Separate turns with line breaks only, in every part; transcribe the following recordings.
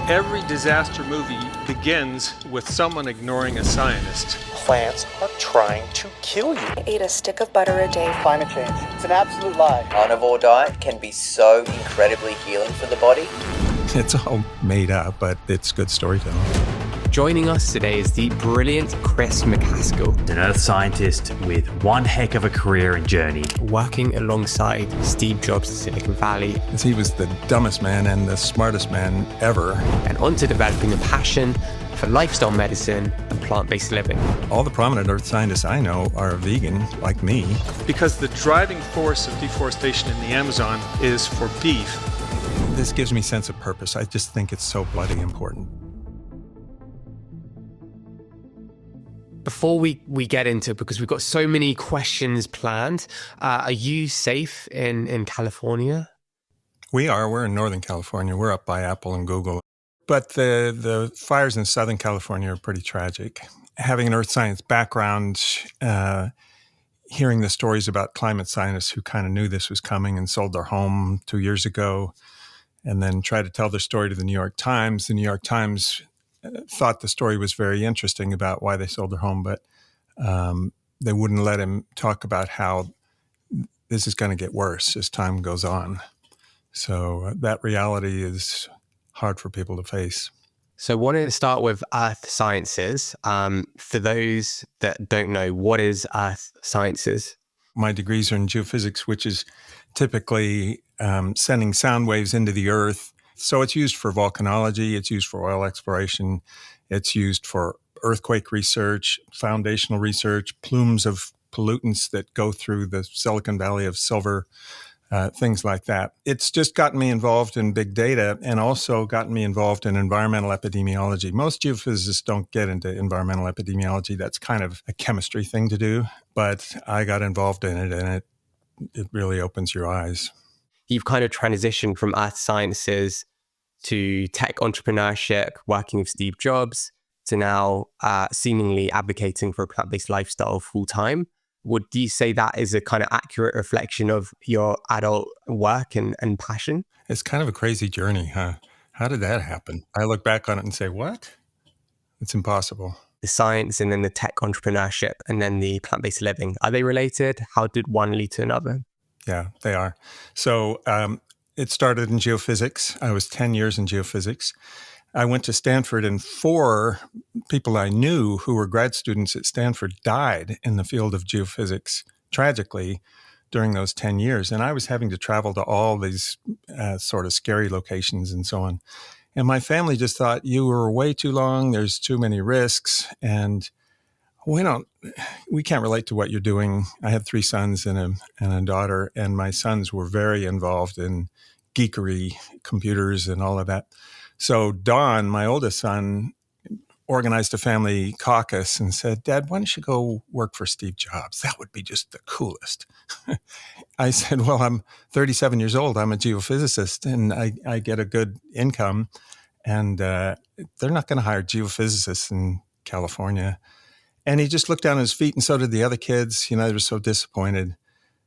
Every disaster movie begins with someone ignoring a scientist.
Plants are trying to kill you.
I ate a stick of butter a day.
Climate change. It's an absolute lie.
Carnivore diet can be so incredibly healing for the body.
It's all made up, but it's good storytelling.
Joining us today is the brilliant Chris Macaskill,
an earth scientist with one heck of a career and journey.
working alongside Steve Jobs in Silicon Valley,
Because he was the dumbest man and the smartest man ever.
and onto developing a passion for lifestyle medicine and plant-based living.
All the prominent earth scientists I know are vegan, like me.
Because the driving force of deforestation in the Amazon is for beef.
This gives me sense of purpose. I just think it's so bloody important.
Before we get into it, because we've got so many questions planned, are you safe in California?
We're in Northern California. We're up by Apple and Google. But the fires in Southern California are pretty tragic. Having an earth science background, hearing the stories about climate scientists who kind of knew this was coming and sold their home 2 years ago, and then tried to tell their story to the New York Times. The New York Times thought the story was very interesting about why they sold their home, but they wouldn't let him talk about how this is going to get worse as time goes on. So that reality is hard for people to face.
So I wanted to start with earth sciences. For those that don't know, what is earth sciences?
My degrees are in geophysics, which is typically sending sound waves into the earth. So it's used for volcanology, it's used for oil exploration, it's used for earthquake research, foundational research, plumes of pollutants that go through the Silicon Valley of silver, things like that. It's just gotten me involved in big data and also gotten me involved in environmental epidemiology. Most geophysicists don't get into environmental epidemiology. That's kind of a chemistry thing to do, but I got involved in it and it really opens your eyes.
You've kind of transitioned from earth sciences to tech entrepreneurship, working with Steve Jobs, to now seemingly advocating for a plant-based lifestyle full-time. Would you say that is a kind of accurate reflection of your adult work and passion?
It's kind of a crazy journey, huh? How did that happen? I look back on it and say, what? It's impossible.
The science and then the tech entrepreneurship and then the plant-based living, are they related? How did one lead to another?
Yeah, they are. So it started in geophysics. I was 10 years in geophysics. I went to Stanford, and 4 people I knew who were grad students at Stanford died in the field of geophysics, tragically, during those 10 years. And I was having to travel to all these sort of scary locations and so on. And my family just thought, you were way too long, there's too many risks, and we can't relate to what you're doing. I had 3 sons and a daughter, and my sons were very involved in geekery, computers and all of that. So Don, my oldest son, organized a family caucus and said, Dad, why don't you go work for Steve Jobs? That would be just the coolest. I said, well, I'm 37 years old. I'm a geophysicist and I get a good income. And they're not going to hire geophysicists in California. And he just looked down at his feet, and so did the other kids. They were so disappointed.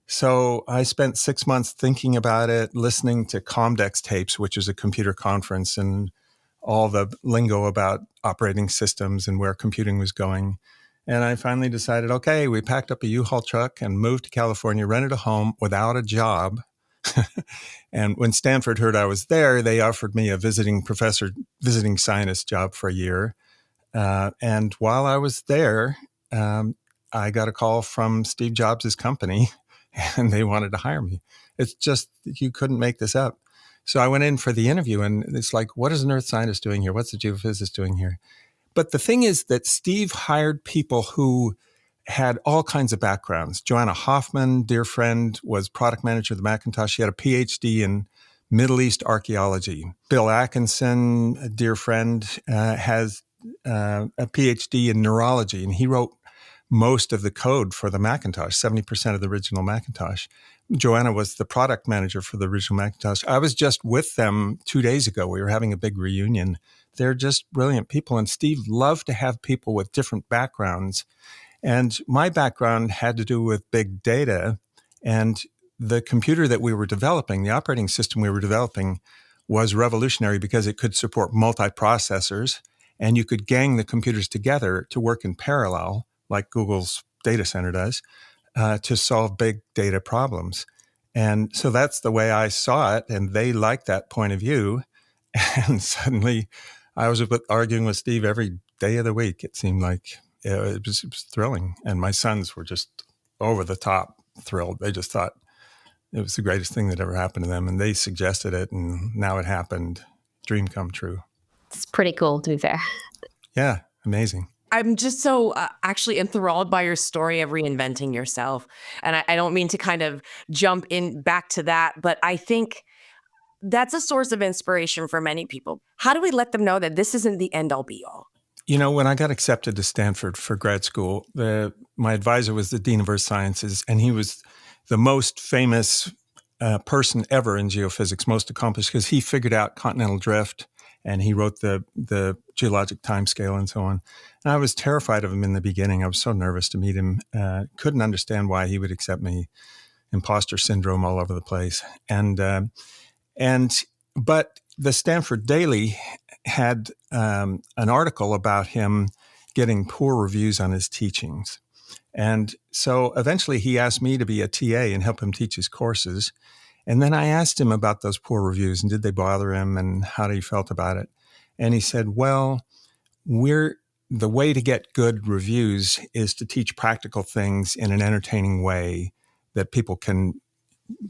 So I spent 6 months thinking about it, listening to Comdex tapes, which is a computer conference, and all the lingo about operating systems and where computing was going. And I finally decided, okay, we packed up a U-Haul truck and moved to California, rented a home without a job. And when Stanford heard I was there, they offered me a visiting scientist job for a year. And while I was there, I got a call from Steve Jobs' company, and they wanted to hire me. It's just, you couldn't make this up. So I went in for the interview, and it's like, what is an earth scientist doing here? What's a geophysicist doing here? But the thing is that Steve hired people who had all kinds of backgrounds. Joanna Hoffman, dear friend, was product manager of the Macintosh. She had a PhD in Middle East archaeology. Bill Atkinson, a dear friend, has a PhD in neurology, and he wrote most of the code for the Macintosh, 70% of the original Macintosh. Joanna was the product manager for the original Macintosh. I was just with them 2 days ago. We were having a big reunion. They're just brilliant people, and Steve loved to have people with different backgrounds. And my background had to do with big data, and the computer that we were developing, the operating system we were developing, was revolutionary because it could support multiprocessors, and you could gang the computers together to work in parallel, like Google's data center does, to solve big data problems. And so that's the way I saw it, and they liked that point of view. And suddenly I was arguing with Steve every day of the week. It seemed like it was thrilling. And my sons were just over the top thrilled. They just thought it was the greatest thing that ever happened to them. And they suggested it, and now it happened. Dream come true.
It's pretty cool, to be fair.
Yeah, amazing.
I'm just so actually enthralled by your story of reinventing yourself. And I don't mean to kind of jump in back to that, but I think that's a source of inspiration for many people. How do we let them know that this isn't the end all be all?
You know, when I got accepted to Stanford for grad school, my advisor was the dean of earth sciences, and he was the most famous person ever in geophysics, most accomplished, because he figured out continental drift, and he wrote the geologic timescale and so on. And I was terrified of him in the beginning. I was so nervous to meet him. Couldn't understand why he would accept me. Imposter syndrome all over the place. But the Stanford Daily had an article about him getting poor reviews on his teachings. And so eventually he asked me to be a TA and help him teach his courses. And then I asked him about those poor reviews and did they bother him and how he felt about it. And he said, well, the way to get good reviews is to teach practical things in an entertaining way that people can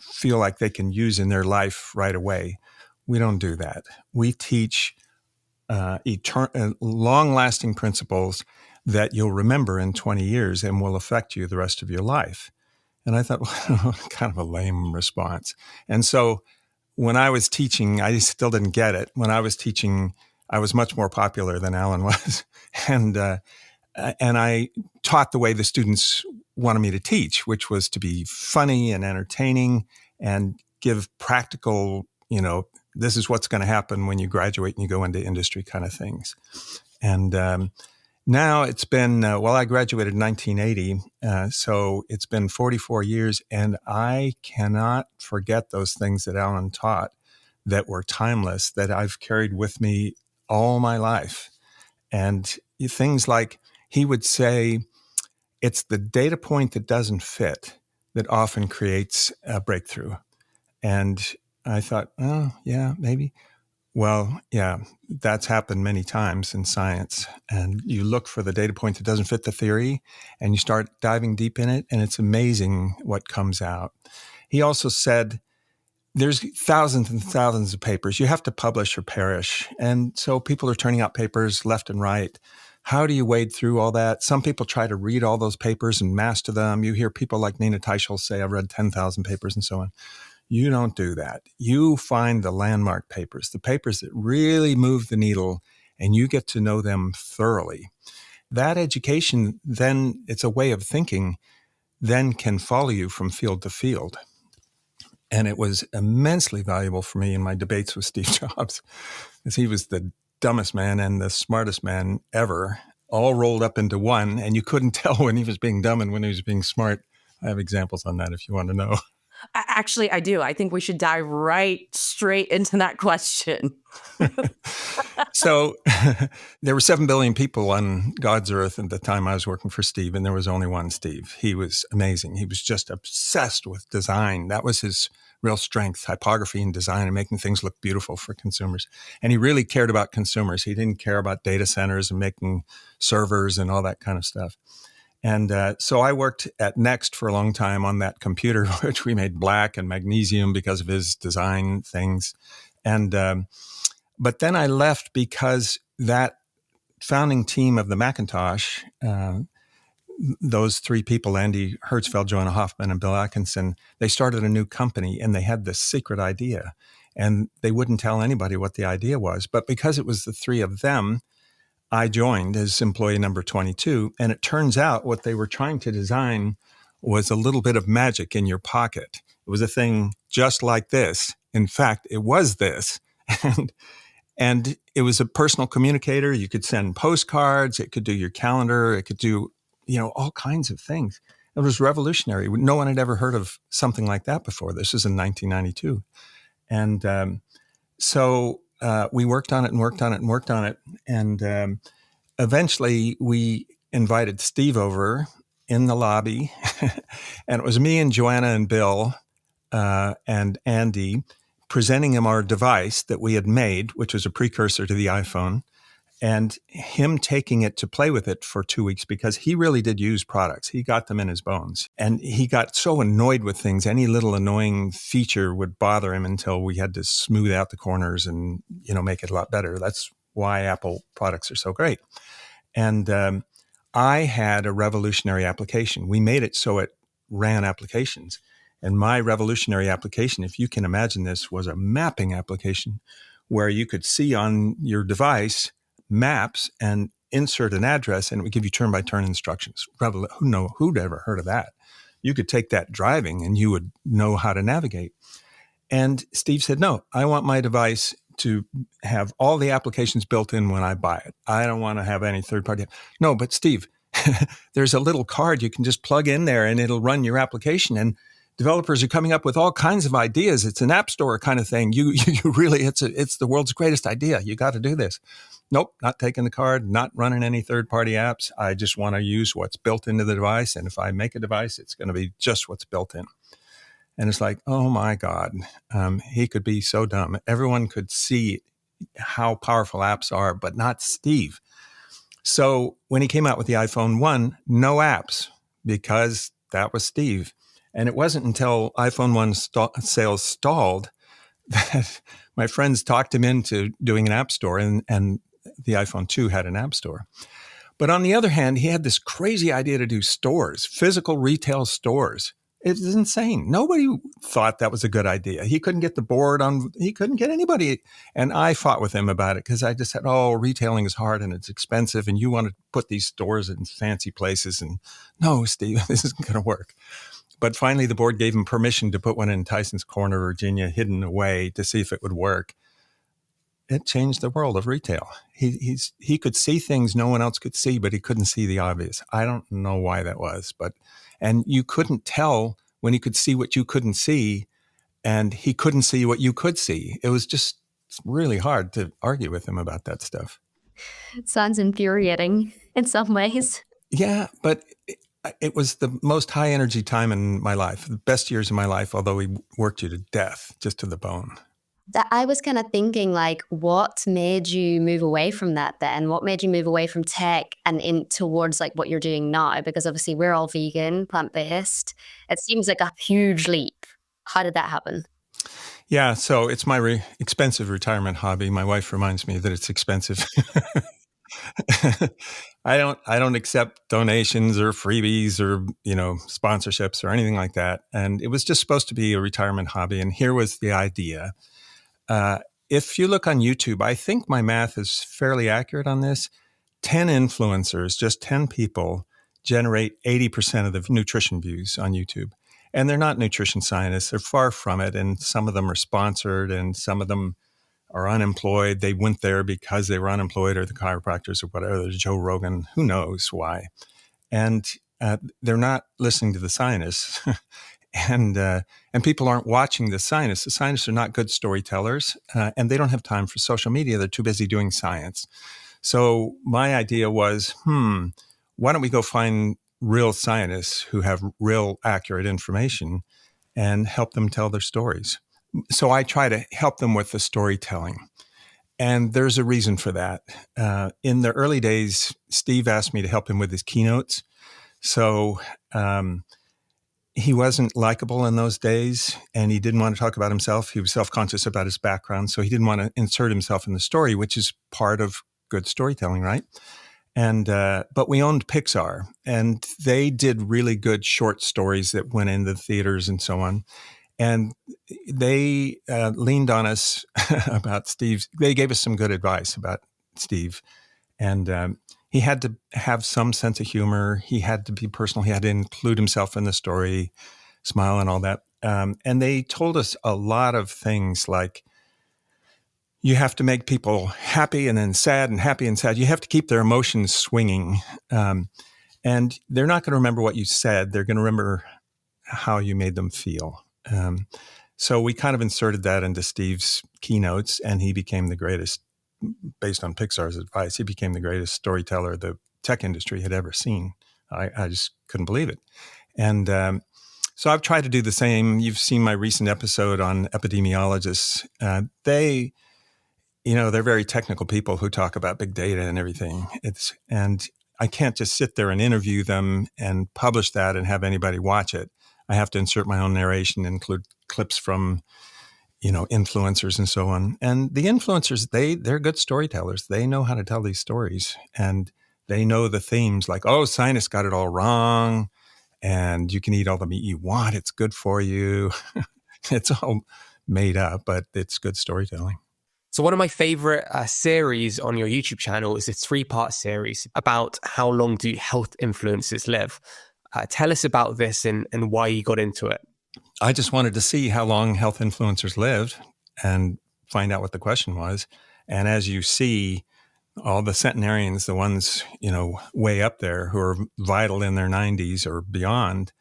feel like they can use in their life right away. We don't do that. We teach long-lasting principles that you'll remember in 20 years and will affect you the rest of your life. And I thought, well, kind of a lame response. And so when I was teaching, I still didn't get it. When I was teaching, I was much more popular than Alan was. And I taught the way the students wanted me to teach, which was to be funny and entertaining and give practical, this is what's going to happen when you graduate and you go into industry kind of things. And now it's been, I graduated in 1980, so it's been 44 years, and I cannot forget those things that Alan taught that were timeless, that I've carried with me all my life. And things like he would say, it's the data point that doesn't fit that often creates a breakthrough. And I thought, oh, yeah, maybe. Well, yeah, that's happened many times in science. And you look for the data point that doesn't fit the theory, and you start diving deep in it, and it's amazing what comes out. He also said, there's thousands and thousands of papers. You have to publish or perish. And so people are turning out papers left and right. How do you wade through all that? Some people try to read all those papers and master them. You hear people like Nina Teicholz say, I've read 10,000 papers and so on. You don't do that. You find the landmark papers, the papers that really move the needle, and you get to know them thoroughly. That education, then it's a way of thinking, then can follow you from field to field. And it was immensely valuable for me in my debates with Steve Jobs, because he was the dumbest man and the smartest man ever, all rolled up into one, and you couldn't tell when he was being dumb and when he was being smart. I have examples on that if you want to know.
Actually, I do. I think we should dive right straight into that question.
So there were 7 billion people on God's earth at the time I was working for Steve, and there was only one Steve. He was amazing. He was just obsessed with design. That was his real strength, typography and design and making things look beautiful for consumers. And he really cared about consumers. He didn't care about data centers and making servers and all that kind of stuff. And so I worked at Next for a long time on that computer, which we made black and magnesium because of his design things. And but then I left because that founding team of the Macintosh, those 3 people, Andy Hertzfeld, Joanna Hoffman, and Bill Atkinson, they started a new company, and they had this secret idea. And they wouldn't tell anybody what the idea was. But because it was the 3 of them, I joined as employee number 22, and it turns out what they were trying to design was a little bit of magic in your pocket. It was a thing just like this. In fact, it was this. And it was a personal communicator. You could send postcards. It could do your calendar. It could do, all kinds of things. It was revolutionary. No one had ever heard of something like that before. This was in 1992. And So we worked on it and worked on it and worked on it. And eventually we invited Steve over in the lobby. And it was me and Joanna and Bill and Andy presenting him our device that we had made, which was a precursor to the iPhone, and him taking it to play with it for 2 weeks because he really did use products. He got them in his bones. And he got so annoyed with things. Any little annoying feature would bother him until we had to smooth out the corners and, make it a lot better. That's why Apple products are so great. And I had a revolutionary application. We made it so it ran applications. And my revolutionary application, if you can imagine this, was a mapping application where you could see on your device maps and insert an address, and it would give you turn-by-turn instructions. Who'd ever heard of that? You could take that driving and you would know how to navigate. And Steve said, no, I want my device to have all the applications built in when I buy it. I don't want to have any third-party. No, but Steve, there's a little card you can just plug in there and it'll run your application. And developers are coming up with all kinds of ideas. It's an app store kind of thing. You really, it's the world's greatest idea. You got to do this. Nope, not taking the card, not running any third-party apps. I just want to use what's built into the device. And if I make a device, it's going to be just what's built in. And it's like, oh my God, he could be so dumb. Everyone could see how powerful apps are, but not Steve. So when he came out with the iPhone 1, no apps, because that was Steve. And it wasn't until iPhone 1 sales stalled that my friends talked him into doing an app store, and the iPhone 2 had an app store. But on the other hand, he had this crazy idea to do stores, physical retail stores. It was insane. Nobody thought that was a good idea. He couldn't get the board on, he couldn't get anybody. And I fought with him about it because I just said, oh, retailing is hard and it's expensive and you want to put these stores in fancy places. And no, Steve, this isn't going to work. But finally, the board gave him permission to put one in Tyson's Corner, Virginia, hidden away to see if it would work. It changed the world of retail. He could see things no one else could see, but he couldn't see the obvious. I don't know why that was, and you couldn't tell when he could see what you couldn't see, and he couldn't see what you could see. It was just really hard to argue with him about that stuff.
It sounds infuriating in some ways.
Yeah, but it was the most high energy time in my life, the best years of my life, although he worked you to death, just to the bone.
I was kind of thinking, like, what made you move away from that then? What made you move away from tech and in towards like what you're doing now? Because obviously we're all vegan, plant-based. It seems like a huge leap. How did that happen?
Yeah, so it's my expensive retirement hobby. My wife reminds me that it's expensive. I don't accept donations or freebies or, sponsorships or anything like that. And it was just supposed to be a retirement hobby. And here was the idea. If you look on YouTube, I think my math is fairly accurate on this. 10 influencers, just 10 people, generate 80% of the nutrition views on YouTube. And they're not nutrition scientists. They're far from it. And some of them are sponsored and some of them are unemployed. They went there because they were unemployed, or the chiropractors or whatever. There's Joe Rogan, who knows why. And they're not listening to the scientists. And people aren't watching the scientists. The scientists are not good storytellers, and they don't have time for social media. They're too busy doing science. So my idea was, why don't we go find real scientists who have real accurate information and help them tell their stories? So I try to help them with the storytelling. And there's a reason for that. In the early days, Steve asked me to help him with his keynotes. So he wasn't likable in those days, and he didn't want to talk about himself. He was self-conscious about his background, so he didn't want to insert himself in the story, which is part of good storytelling, right? And but we owned Pixar, and they did really good short stories that went into the theaters and so on. And they leaned on us about Steve. They gave us some good advice about Steve, and he had to have some sense of humor. He had to be personal. He had to include himself in the story, smile and all that. And they told us a lot of things like, you have to make people happy and then sad and happy and sad. You have to keep their emotions swinging. And they're not going to remember what you said. They're going to remember how you made them feel. So we kind of inserted that into Steve's keynotes, and he became the greatest, based on Pixar's advice, he became the greatest storyteller the tech industry had ever seen. I just couldn't believe it. And so I've tried to do the same. You've seen my recent episode on epidemiologists. They're very technical people who talk about big data and everything. And I can't just sit there and interview them and publish that and have anybody watch it. I have to insert my own narration, include clips from, influencers and so on. And the influencers, they're good storytellers. They know how to tell these stories, and they know the themes like, oh, scientists got it all wrong, and you can eat all the meat you want. It's good for you. It's all made up, but it's good storytelling.
So one of my favorite series on your YouTube channel is a 3-part series about how long do health influencers live. Tell us about this and why you got into it.
I just wanted to see how long health influencers lived and find out what the question was. And as you see, all the centenarians, the ones, way up there who are vital in their 90s or beyond,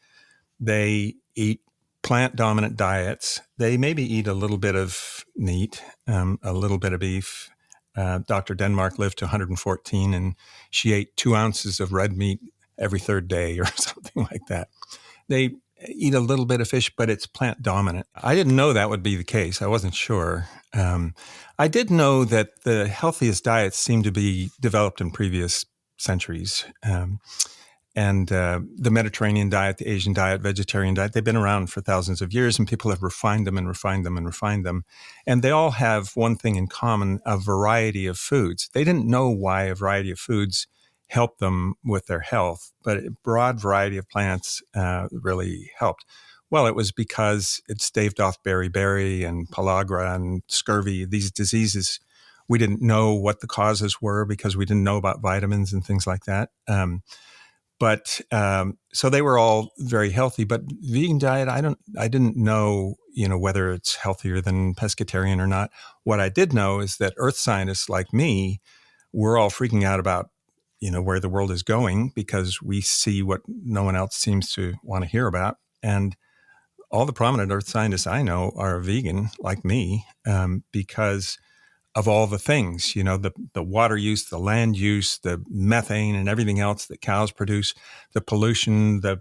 they eat plant-dominant diets. They maybe eat a little bit of meat, a little bit of beef. Dr. Denmark lived to 114, and she ate 2 ounces of red meat every third day or something like that. They eat a little bit of fish, but it's plant-dominant. I didn't know that would be the case. I wasn't sure. I did know that the healthiest diets seem to be developed in previous centuries. And the Mediterranean diet, the Asian diet, vegetarian diet, they've been around for thousands of years, and people have refined them and refined them and refined them. And they all have one thing in common, a variety of foods. They didn't know why a variety of foods helped them with their health, but a broad variety of plants really helped. Well, it was because it staved off beriberi and pellagra and scurvy, these diseases. We didn't know what the causes were because we didn't know about vitamins and things like that. So they were all very healthy, but vegan diet, I didn't know, whether it's healthier than pescatarian or not. What I did know is that earth scientists like me, we're all freaking out about, where the world is going because we see what no one else seems to want to hear about. And all the prominent earth scientists I know are vegan like me, because of all the things, the water use, the land use, the methane and everything else that cows produce, the pollution, the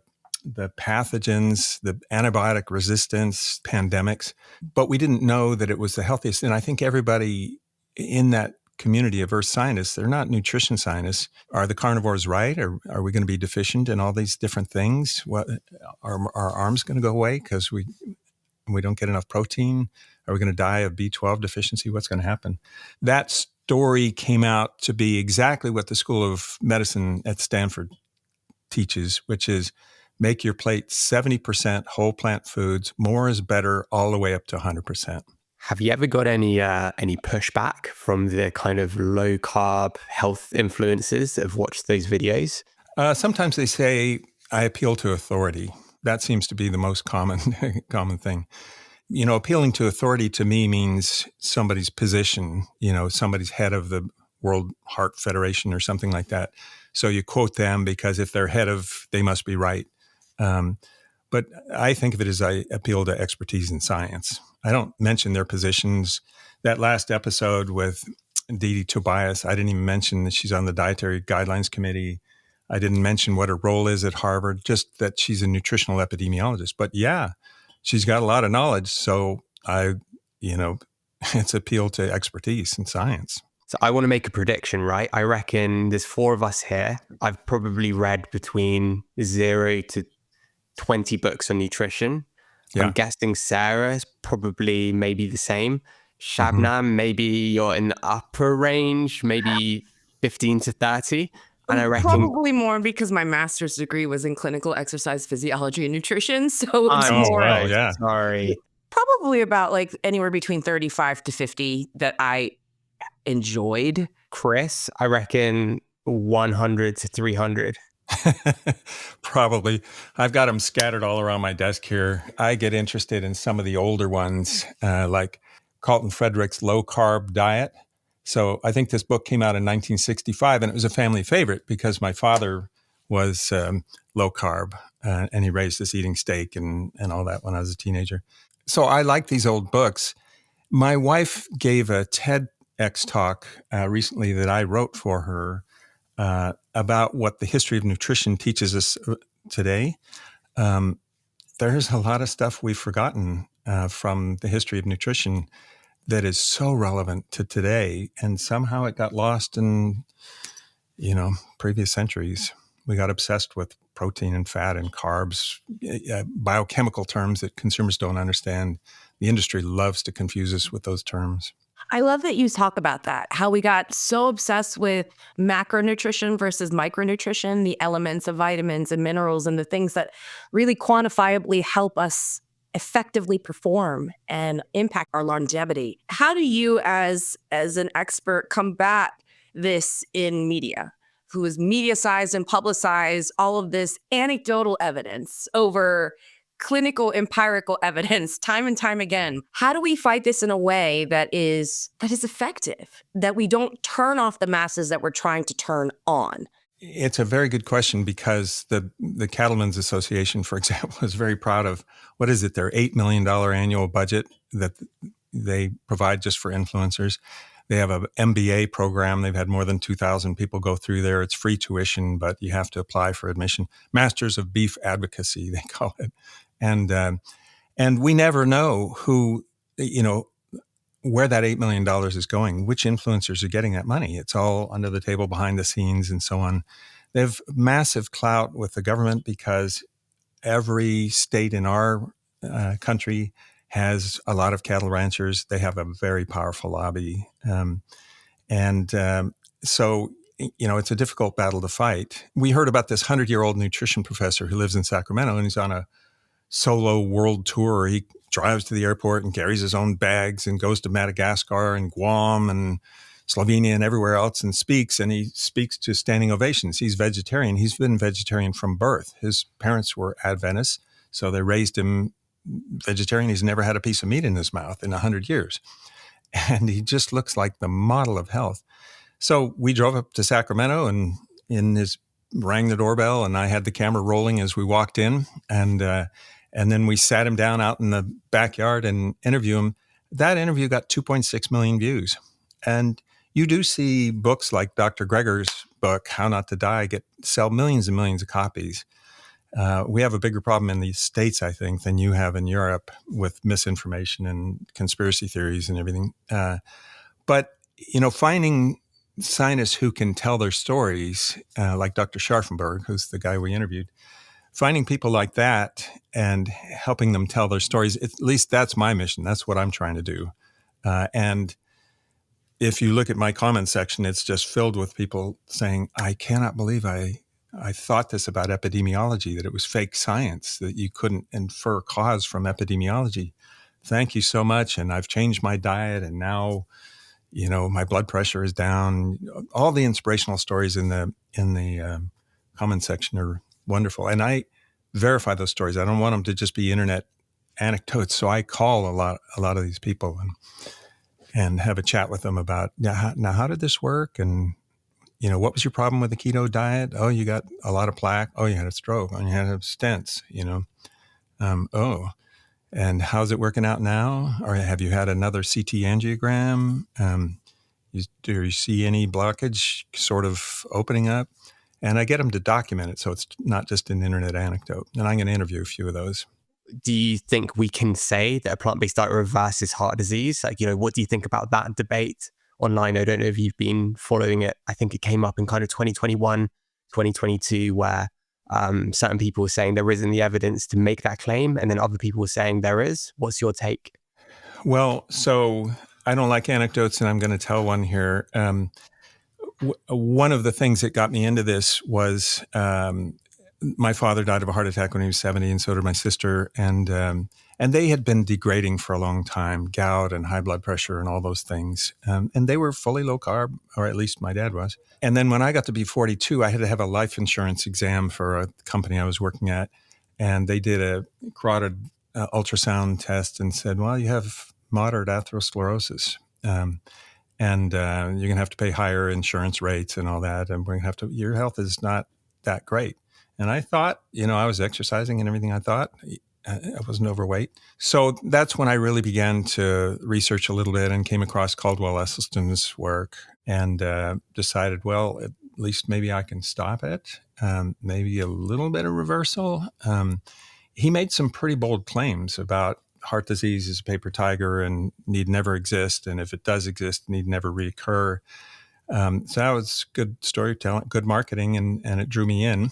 pathogens, the antibiotic resistance, pandemics. But we didn't know that it was the healthiest. And I think everybody in that community of earth scientists, they're not nutrition scientists. Are the carnivores right? Are we going to be deficient in all these different things? What are our arms going to go away because we don't get enough protein? Are we going to die of B12 deficiency? What's going to happen? That story came out to be exactly what the School of Medicine at Stanford teaches, which is make your plate 70% whole plant foods. More is better, all the way up to 100%.
Have you ever got any pushback from the kind of low carb health influencers that have watched those videos?
Sometimes they say, I appeal to authority. That seems to be the most common thing. Appealing to authority to me means somebody's position, somebody's head of the World Heart Federation or something like that. So you quote them because if they're head of, they must be right. But I think of it as I appeal to expertise in science. I don't mention their positions. That last episode with Didi Tobias, I didn't even mention that she's on the Dietary Guidelines Committee. I didn't mention what her role is at Harvard, just that she's a nutritional epidemiologist. But yeah, she's got a lot of knowledge. So it's appeal to expertise in science.
So I want to make a prediction, right? I reckon there's 4 of us here. I've probably read between 0 to 20 books on nutrition.
Yeah.
I'm guessing Sarah's probably maybe the same. Shabnam, maybe you're in the upper range, maybe 15 to 30. And I reckon
probably more because my master's degree was in clinical exercise physiology and nutrition. So it's more.
Well, yeah.
Sorry.
Probably about like anywhere between 35 to 50 that I enjoyed.
Chris, I reckon 100 to 300.
Probably. I've got them scattered all around my desk here. I get interested in some of the older ones, like Carlton Frederick's low-carb diet. So I think this book came out in 1965, and it was a family favorite because my father was low-carb, and he raised us eating steak and all that when I was a teenager. So I like these old books. My wife gave a TEDx talk recently that I wrote for her about what the history of nutrition teaches us today. There's a lot of stuff we've forgotten from the history of nutrition that is so relevant to today, and somehow it got lost in, previous centuries. We got obsessed with protein and fat and carbs, biochemical terms that consumers don't understand. The industry loves to confuse us with those terms.
I love that you talk about that, how we got so obsessed with macronutrition versus micronutrition, the elements of vitamins and minerals and the things that really quantifiably help us effectively perform and impact our longevity. How do you, as an expert, combat this in media, who is media-sized and publicized all of this anecdotal evidence over clinical empirical evidence time and time again? How do we fight this in a way that is effective, that we don't turn off the masses that we're trying to turn on?
It's a very good question, because the Cattlemen's Association, for example, is very proud of, what is it, their $8 million annual budget that they provide just for influencers. They have an MBA program. They've had more than 2,000 people go through there. It's free tuition, but you have to apply for admission. Masters of Beef Advocacy, they call it. And we never know who, where that $8 million is going, which influencers are getting that money. It's all under the table, behind the scenes, and so on. They have massive clout with the government because every state in our country has a lot of cattle ranchers. They have a very powerful lobby. So, it's a difficult battle to fight. We heard about this 100-year-old nutrition professor who lives in Sacramento, and he's on a solo world tour. He drives to the airport and carries his own bags and goes to Madagascar and Guam and Slovenia and everywhere else and speaks. And he speaks to standing ovations. He's vegetarian. He's been vegetarian from birth. His parents were Adventists, so they raised him vegetarian. He's never had a piece of meat in his mouth in 100 years. And he just looks like the model of health. So we drove up to Sacramento, and rang the doorbell, and I had the camera rolling as we walked in. And then we sat him down out in the backyard and interviewed him. That interview got 2.6 million views. And you do see books like Dr. Greger's book, How Not to Die, sell millions and millions of copies. We have a bigger problem in the States, I think, than you have in Europe with misinformation and conspiracy theories and everything. But finding scientists who can tell their stories, like Dr. Scharfenberg, who's the guy we interviewed, finding people like that and helping them tell their stories, at least that's my mission. That's what I'm trying to do. And if you look at my comment section, it's just filled with people saying, I cannot believe I thought this about epidemiology, that it was fake science, that you couldn't infer cause from epidemiology. Thank you so much. And I've changed my diet, and now, my blood pressure is down. All the inspirational stories in the comment section are wonderful. And I verify those stories. I don't want them to just be internet anecdotes. So I call a lot of these people and have a chat with them about, now how did this work? And, what was your problem with the keto diet? Oh, you got a lot of plaque. Oh, you had a stroke. Oh, you had stents, and how's it working out now? Or have you had another CT angiogram? Do you see any blockage sort of opening up? And I get them to document it, so it's not just an internet anecdote. And I'm going to interview a few of those.
Do you think we can say that a plant-based diet reverses heart disease? What do you think about that debate online? I don't know if you've been following it. I think it came up in kind of 2021, 2022, where certain people were saying there isn't the evidence to make that claim, and then other people were saying there is. What's your take?
Well, so I don't like anecdotes, and I'm going to tell one here. One of the things that got me into this was my father died of a heart attack when he was 70, and so did my sister. And they had been degrading for a long time, gout and high blood pressure and all those things. And they were fully low carb, or at least my dad was. And then when I got to be 42, I had to have a life insurance exam for a company I was working at. And they did a carotid ultrasound test and said, well, you have moderate atherosclerosis. And you're going to have to pay higher insurance rates and all that. And your health is not that great. And I thought, I was exercising and everything I thought. I wasn't overweight. So that's when I really began to research a little bit and came across Caldwell Esselstyn's work and decided, well, at least maybe I can stop it. Maybe a little bit of reversal. He made some pretty bold claims about heart disease is a paper tiger and need never exist. And if it does exist, need never reoccur. So that was good storytelling, good marketing, and it drew me in.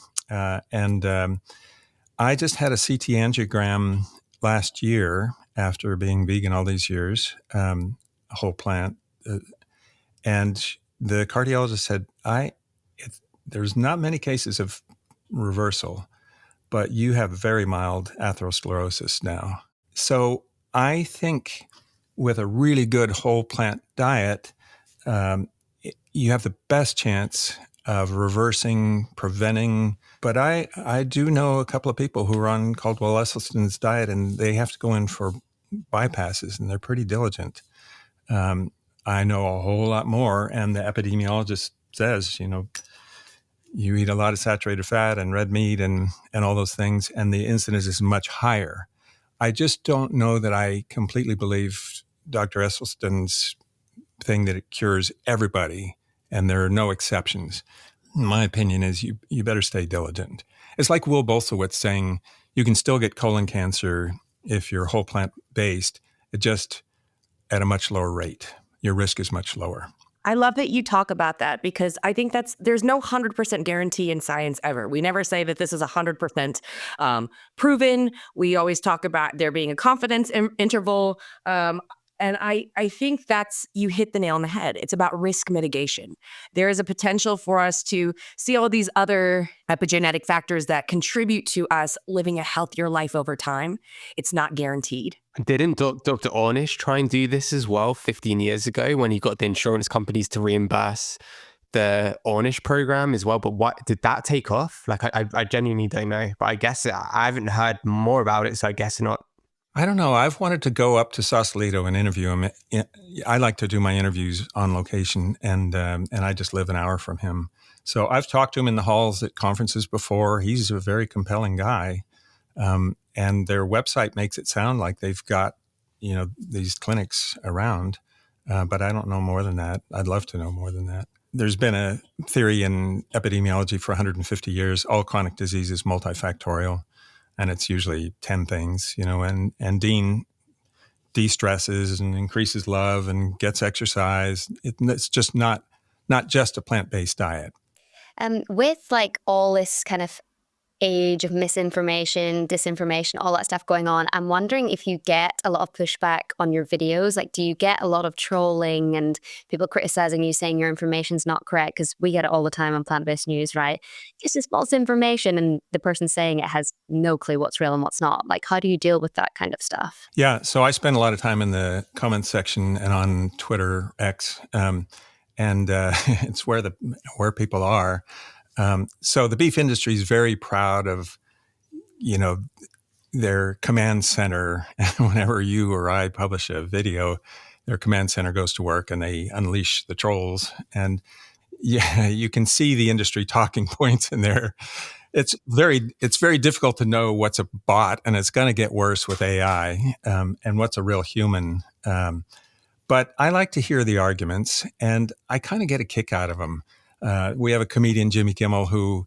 I just had a CT angiogram last year after being vegan all these years, a whole plant. And the cardiologist said, there's not many cases of reversal, but you have very mild atherosclerosis now. So I think with a really good whole plant diet, you have the best chance of reversing, preventing. But I do know a couple of people who are on Caldwell Esselstyn's diet, and they have to go in for bypasses, and they're pretty diligent. I know a whole lot more, and the epidemiologist says, you eat a lot of saturated fat and red meat and all those things, and the incidence is much higher. I just don't know that I completely believe Dr. Esselstyn's thing that it cures everybody and there are no exceptions. My opinion is you better stay diligent. It's like Will Bolsowitz saying you can still get colon cancer if you're whole plant based, just at a much lower rate. Your risk is much lower.
I love that you talk about that because I think there's no 100% guarantee in science ever. We never say that this is 100% proven. We always talk about there being a confidence interval. And I think you hit the nail on the head. It's about risk mitigation. There is a potential for us to see all these other epigenetic factors that contribute to us living a healthier life over time. It's not guaranteed.
Didn't Dr. Ornish try and do this as well 15 years ago when he got the insurance companies to reimburse the Ornish program as well? But what did that take off? Like, I genuinely don't know. But I guess I haven't heard more about it, so I guess not.
I don't know. I've wanted to go up to Sausalito and interview him. I like to do my interviews on location, and I just live an hour from him. So I've talked to him in the halls at conferences before. He's a very compelling guy, and their website makes it sound like they've got these clinics around, but I don't know more than that. I'd love to know more than that. There's been a theory in epidemiology for 150 years. All chronic disease is multifactorial. And it's usually 10 things, and Dean de-stresses and increases love and gets exercise. It's just not just a plant-based diet.
With like all this kind of age of misinformation, disinformation, all that stuff going on, I'm wondering if you get a lot of pushback on your videos. Like, do you get a lot of trolling and people criticizing you, saying your information's not correct? Because we get it all the time on plant-based news, right? This is false information, and the person saying it has no clue what's real and what's not. Like, how do you deal with that kind of stuff?
Yeah, so I spend a lot of time in the comments section and on Twitter, X, and it's where people are. So the beef industry is very proud of, their command center. Whenever you or I publish a video, their command center goes to work and they unleash the trolls. And yeah, you can see the industry talking points in there. It's very difficult to know what's a bot, and it's going to get worse with AI, and what's a real human. But I like to hear the arguments, and I kind of get a kick out of them. We have a comedian, Jimmy Kimmel, who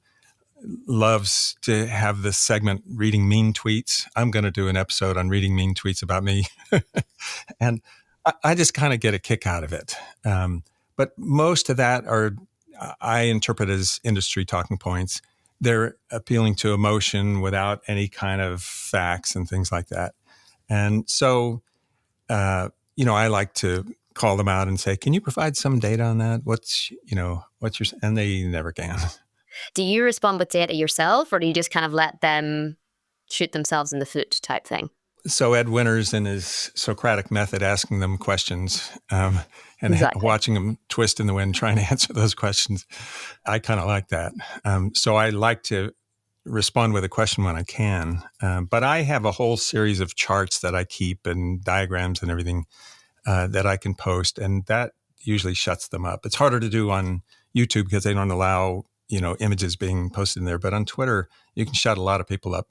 loves to have this segment, Reading Mean Tweets. I'm going to do an episode on reading mean tweets about me. And I just kind of get a kick out of it. But most of that I interpret as industry talking points. They're appealing to emotion without any kind of facts and things like that. And so, I like to call them out and say, can you provide some data on that? What's your, and they never can.
Do you respond with data yourself, or do you just kind of let them shoot themselves in the foot type thing?
So Ed Winters in his Socratic method, asking them questions, and exactly. Watching them twist in the wind, trying to answer those questions. I kind of like that. So I like to respond with a question when I can. But I have a whole series of charts that I keep and diagrams and everything that I can post, and that usually shuts them up. It's harder to do on YouTube because they don't allow, images being posted in there. But on Twitter, you can shut a lot of people up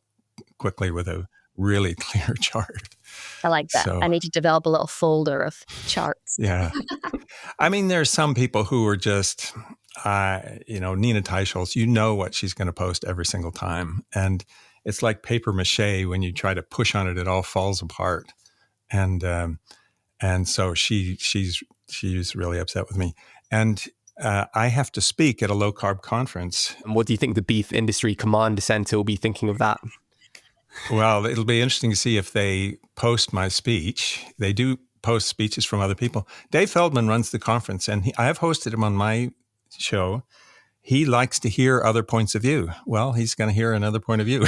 quickly with a really clear chart.
I like that.
So,
I need to develop a little folder of charts.
yeah. I mean, there's some people who are just, Nina Teicholz, you know what she's going to post every single time. And it's like paper mache. When you try to push on it, it all falls apart. And so she's really upset with me. And I have to speak at a low-carb conference.
And what do you think the beef industry command center will be thinking of that?
Well, it'll be interesting to see if they post my speech. They do post speeches from other people. Dave Feldman runs the conference, and I have hosted him on my show. He likes to hear other points of view. Well, he's going to hear another point of view.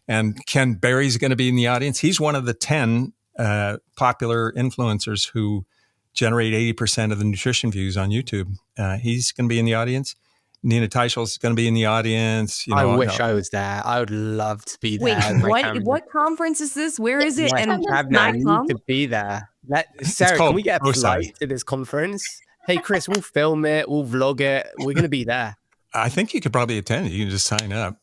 And Ken Berry's going to be in the audience. He's one of the 10 popular influencers who generate 80% of the nutrition views on YouTube. He's going to be in the audience. Nina Teicholz is going to be in the audience.
I wish I was there. I would love to be there.
Wait, what conference is this? Where is it?
And I need to be there. Sarah, can we get a flight to this conference? Hey, Chris, we'll film it. We'll vlog it. We're going to be there.
I think you could probably attend. You can just sign up.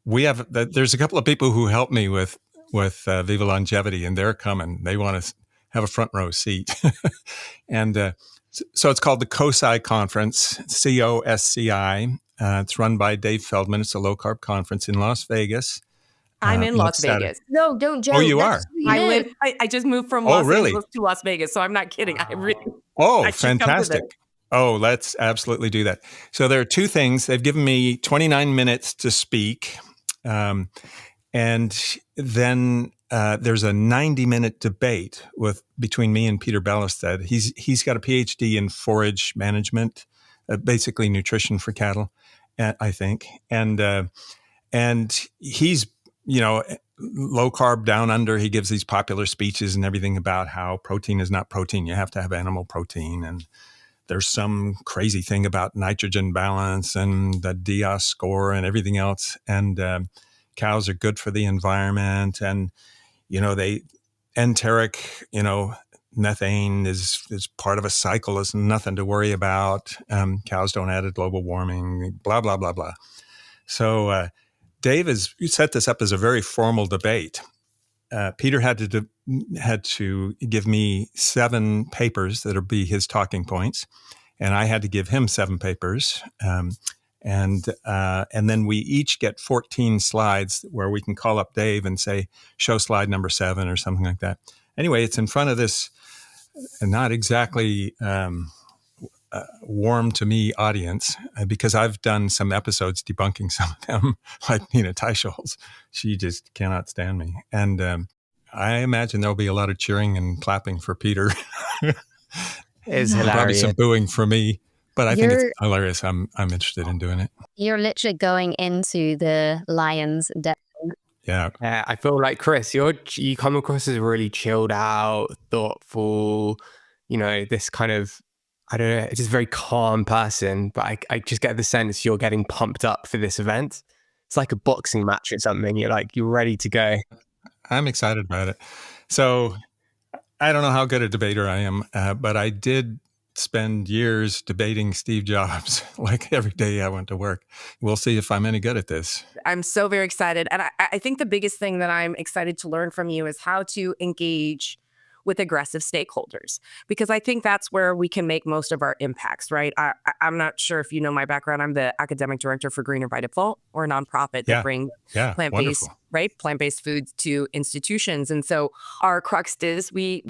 There's a couple of people who helped me with Viva Longevity, and they're coming. They want to have a front row seat. And so it's called the COSI Conference, COSCI. It's run by Dave Feldman. It's a low-carb conference in Las Vegas.
I'm in Las Vegas.
No, don't joke.
Oh, you are?
I just moved from Los Angeles to Las Vegas, so I'm not kidding.
Oh, fantastic. Oh, let's absolutely do that. So there are two things. They've given me 29 minutes to speak. And then there's a 90-minute debate between me and Peter Ballestead. He's got a PhD in forage management, basically nutrition for cattle, I think. And he's, low carb down under. He gives these popular speeches and everything about how protein is not protein. You have to have animal protein. And there's some crazy thing about nitrogen balance and the DIAS score and everything else. And cows are good for the environment. And, enteric, methane is part of a cycle. It's nothing to worry about. Cows don't add to global warming, blah, blah, blah, blah. So Dave you set this up as a very formal debate. Peter had to give me 7 papers that'll be his talking points, and I had to give him 7 papers. And then we each get 14 slides where we can call up Dave and say, show slide number 7 or something like that. Anyway, it's in front of this not exactly warm to me audience, because I've done some episodes debunking some of them, like Nina Teicholz. She just cannot stand me. And I imagine there'll be a lot of cheering and clapping for Peter.
It's hilarious.
Probably some booing for me. But I think it's hilarious. I'm interested in doing it.
You're literally going into the lion's den.
Yeah.
I feel like, Chris, you come across as really chilled out, thoughtful, this kind of, I don't know, just very calm person. But I just get the sense you're getting pumped up for this event. It's like a boxing match or something. You're ready to go.
I'm excited about it. So I don't know how good a debater I am, but I did spend years debating Steve Jobs, like every day I went to work. We'll see if I'm any good at this.
I'm so very excited. And I think the biggest thing that I'm excited to learn from you is how to engage with aggressive stakeholders, because I think that's where we can make most of our impacts, right? I'm not sure if you know my background. I'm the academic director for Greener by Default. We're a nonprofit that brings plant-based foods to institutions. And so our crux is we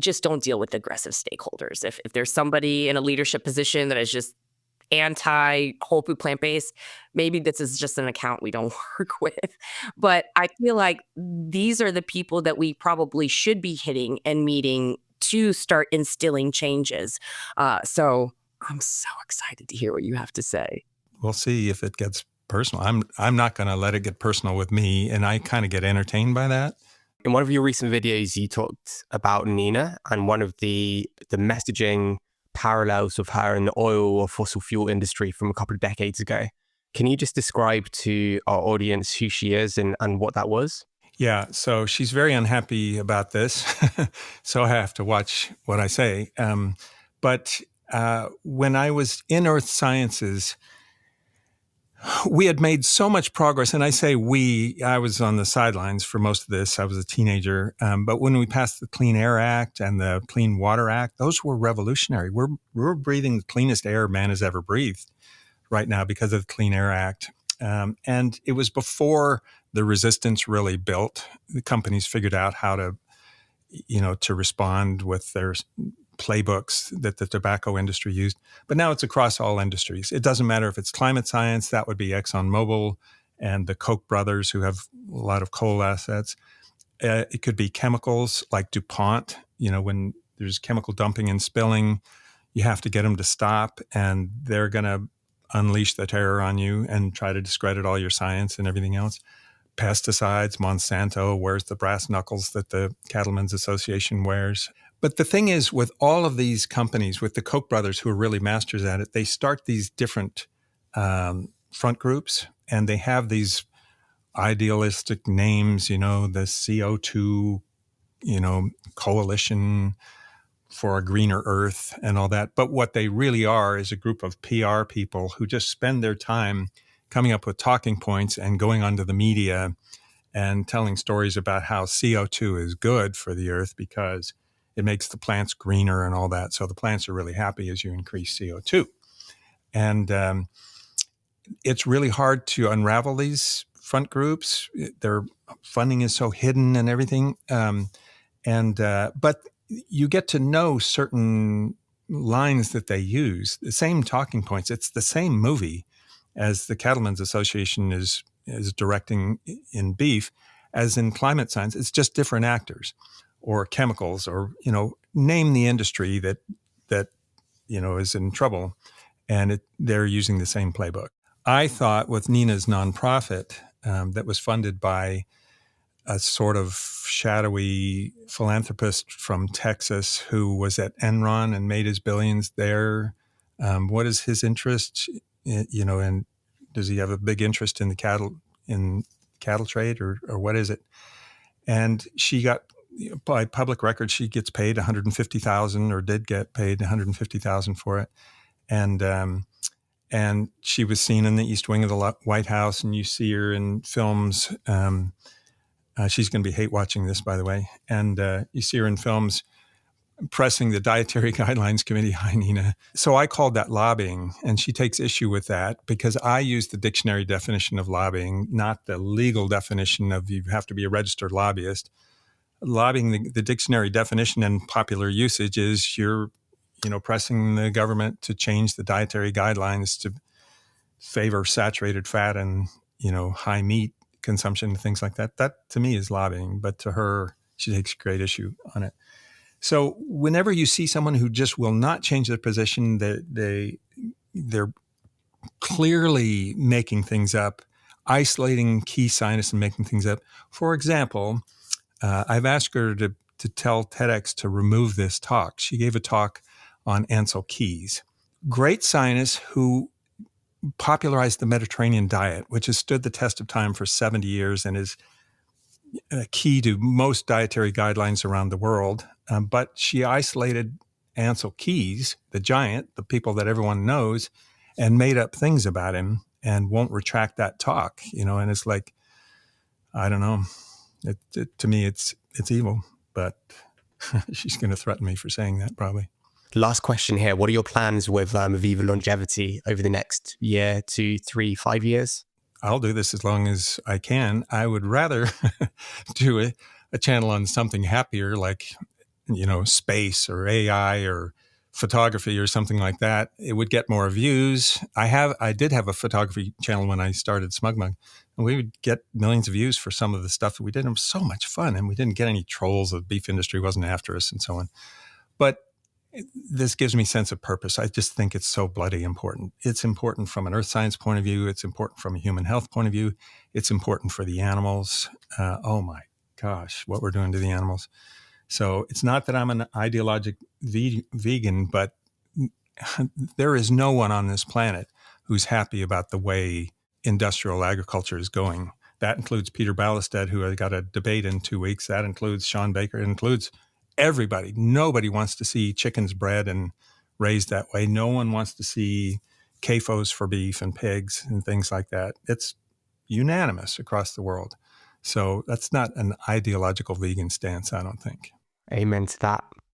just don't deal with aggressive stakeholders. If there's somebody in a leadership position that is just anti-whole food plant-based, maybe this is just an account we don't work with. But I feel like these are the people that we probably should be hitting and meeting to start instilling changes. So I'm so excited to hear what you have to say.
We'll see if it gets personal. I'm not going to let it get personal with me, and I kind of get entertained by that.
In one of your recent videos, you talked about Nina and one of the messaging parallels of her in the oil or fossil fuel industry from a couple of decades ago. Can you just describe to our audience who she is and what that was?
Yeah, so she's very unhappy about this, so I have to watch what I say. But when I was in earth sciences, we had made so much progress, and I say we, I was on the sidelines for most of this. I was a teenager. But when we passed the Clean Air Act and the Clean Water Act, those were revolutionary. We're breathing the cleanest air man has ever breathed right now because of the Clean Air Act. And it was before the resistance really built. The companies figured out how to, to respond with their playbooks that the tobacco industry used. But now it's across all industries. It doesn't matter if it's climate science, that would be ExxonMobil and the Koch brothers who have a lot of coal assets. It could be chemicals like DuPont. When there's chemical dumping and spilling, you have to get them to stop, and they're going to unleash the terror on you and try to discredit all your science and everything else. Pesticides, Monsanto wears the brass knuckles that the Cattlemen's Association wears. But the thing is, with all of these companies, with the Koch brothers who are really masters at it, they start these different front groups, and they have these idealistic names, the CO2, coalition for a greener earth and all that. But what they really are is a group of PR people who just spend their time coming up with talking points and going onto the media and telling stories about how CO2 is good for the earth because it makes the plants greener and all that. So the plants are really happy as you increase CO2. And it's really hard to unravel these front groups. Their funding is so hidden and everything. But you get to know certain lines that they use, the same talking points. It's the same movie as the Cattlemen's Association is directing in beef, as in climate science. It's just different actors or chemicals or, name the industry that is in trouble, and they're using the same playbook. I thought with Nina's nonprofit that was funded by a sort of shadowy philanthropist from Texas who was at Enron and made his billions there. What is his interest? And does he have a big interest in the cattle trade or what is it? And she got, by public record, she gets paid $150,000 or did get paid $150,000 for it. And she was seen in the East Wing of the White House, and you see her in films. She's going to be hate watching this, by the way. And you see her in films pressing the Dietary Guidelines Committee. Hi, Nina. So I called that lobbying, and she takes issue with that because I use the dictionary definition of lobbying, not the legal definition of you have to be a registered lobbyist. Lobbying, the dictionary definition and popular usage is you're, pressing the government to change the dietary guidelines to favor saturated fat and, high meat consumption and things like that. That to me is lobbying, but to her, she takes great issue on it. So whenever you see someone who just will not change their position, they're clearly making things up, isolating key scientists and making things up. For example, I've asked her to tell TEDx to remove this talk. She gave a talk on Ansel Keys, great scientist who popularized the Mediterranean diet, which has stood the test of time for 70 years and is key to most dietary guidelines around the world. But she isolated Ansel Keys, the giant, the people that everyone knows, and made up things about him and won't retract that talk, and it's like, I don't know. To me, it's evil, but she's going to threaten me for saying that probably.
Last question here. What are your plans with Viva longevity over the next year, 2, 3, 5 years?
I'll do this as long as I can. I would rather do a channel on something happier like, space or AI or photography or something like that. It would get more views. I did have a photography channel when I started SmugMug, and we would get millions of views for some of the stuff that we did. It was so much fun, and we didn't get any trolls. The beef industry wasn't after us and so on. But this gives me sense of purpose. I just think it's so bloody important. It's important from an earth science point of view. It's important from a human health point of view. It's important for the animals. Oh my gosh, what we're doing to the animals. So it's not that I'm an ideologic vegan, but there is no one on this planet who's happy about the way industrial agriculture is going. That includes Peter Ballestead, who I got a debate in 2 weeks. That includes Sean Baker. It includes everybody. Nobody wants to see chickens bred and raised that way. No one wants to see CAFOs for beef and pigs and things like that. It's unanimous across the world. So that's not an ideological vegan stance, I don't think.
Amen to that.